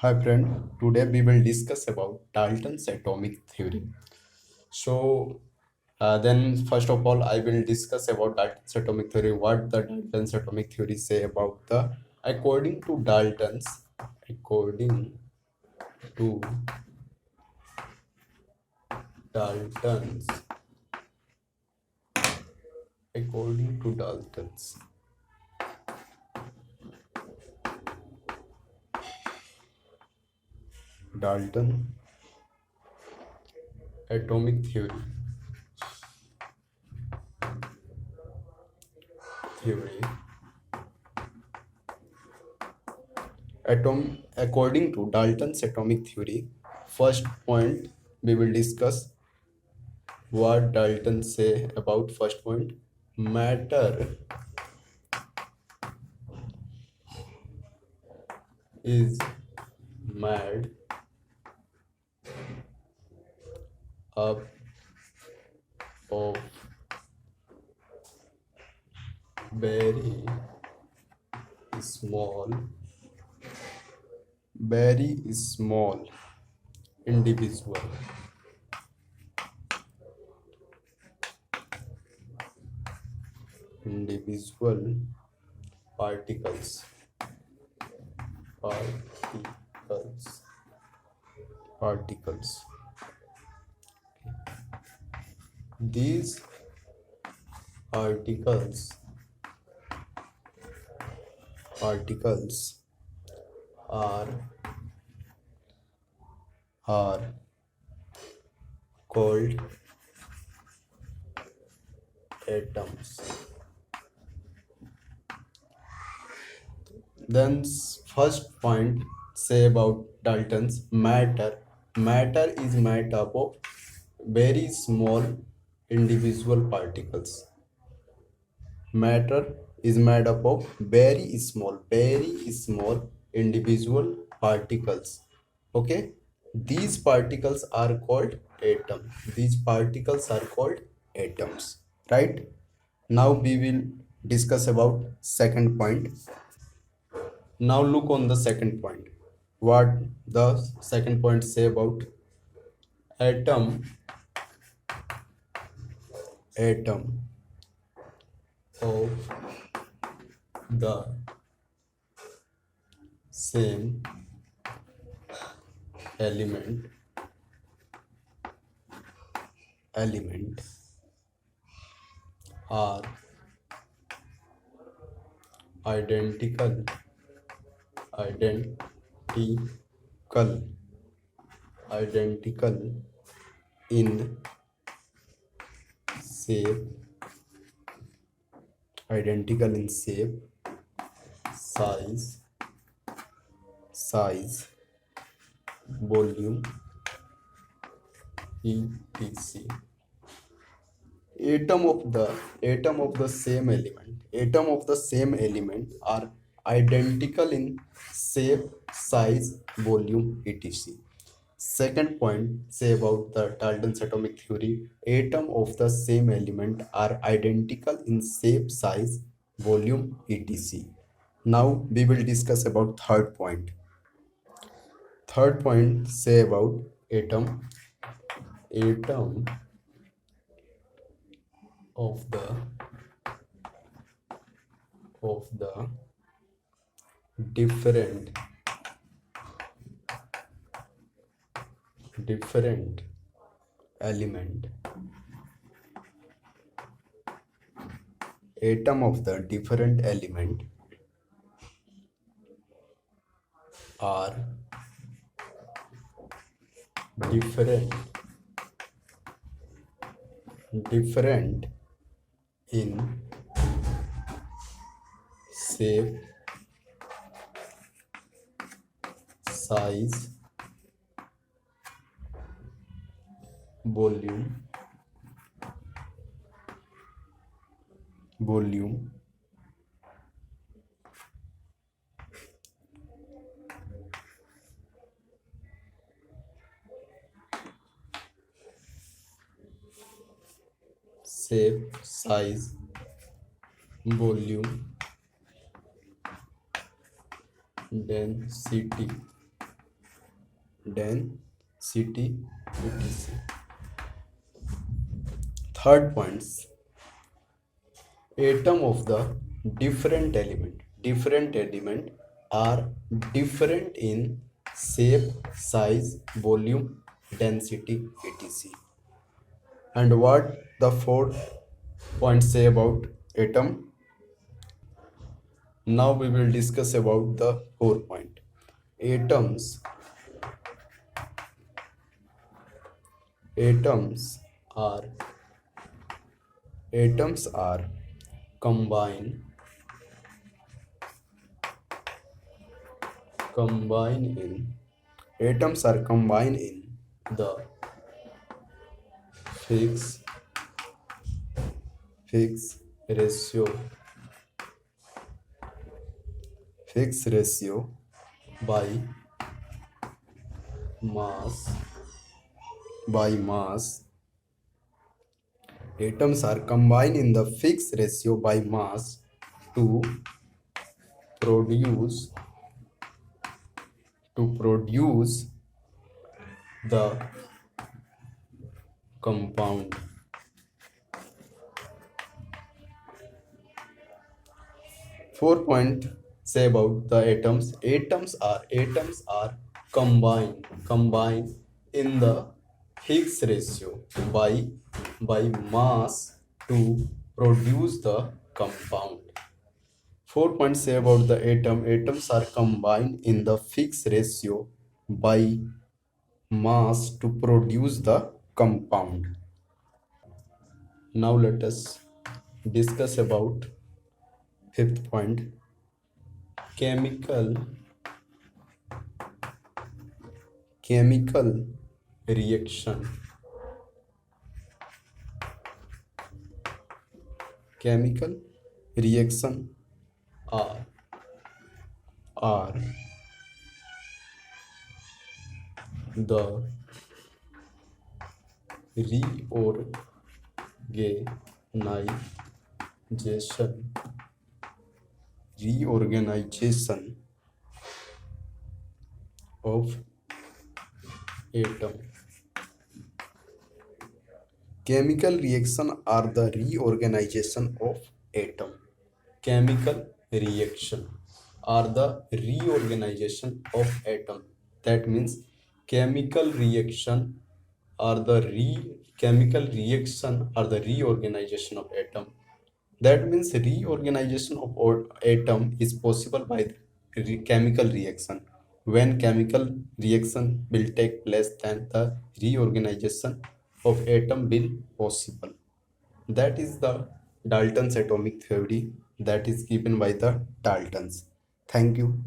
Hi friend, today we will discuss about Dalton's atomic theory. So then first of all I will discuss about Dalton's atomic theory, what the Dalton's atomic theory say about the according to to Dalton's according to Dalton atomic theory according to Dalton's atomic theory. First point we will discuss what Dalton say about first point. Matter is made up of very small, very small individual individual particles particles particles. These particles particles are are called atoms. Then first point say about Dalton's matter. Matter is made up of very small individual particles. Matter is made up of very small individual particles. Okay, these particles are called atoms. These particles are called atoms. Right? Now we will discuss about second point. Now look on the second point. What the second point say about atom atom of the same element are identical identical identical in shape size volume etc. Atom of the same element are identical in shape, size, volume, etc. Second point say about the Dalton's atomic theory. Atom of the same element are identical in shape, size, volume, etc. Now we will discuss about third point. Third point say about atom of the different element. Atom of the different element are different in shape, size, volume, shape, size, volume, density. density, etc. Third points, atom of the different element are different in shape, size, volume, density, etc. And what the fourth point say about atom? Now we will discuss about the 4 point. atoms atoms are atoms are combine combine in atoms are combined in the fixed fixed ratio fixed ratio by mass by mass. Atoms are combined in the fixed ratio by mass to produce the compound. 4 point say about the atoms. Atoms are combined in the Higgs ratio by mass to produce the compound. 4 point say about the atoms are combined in the fixed ratio by mass to produce the compound. Now let us discuss about fifth point, chemical reaction. Chemical reaction are the reorganization of atom. Chemical reaction are the reorganization of atom. Chemical reaction are the reorganization of atom. That means chemical reaction chemical reaction are the reorganization of atom. That means reorganization of atom is possible by the chemical reaction. When chemical reaction will take place, then the reorganization of atom will possible. That is the Dalton's atomic theory that is given by the Daltons. Thank you.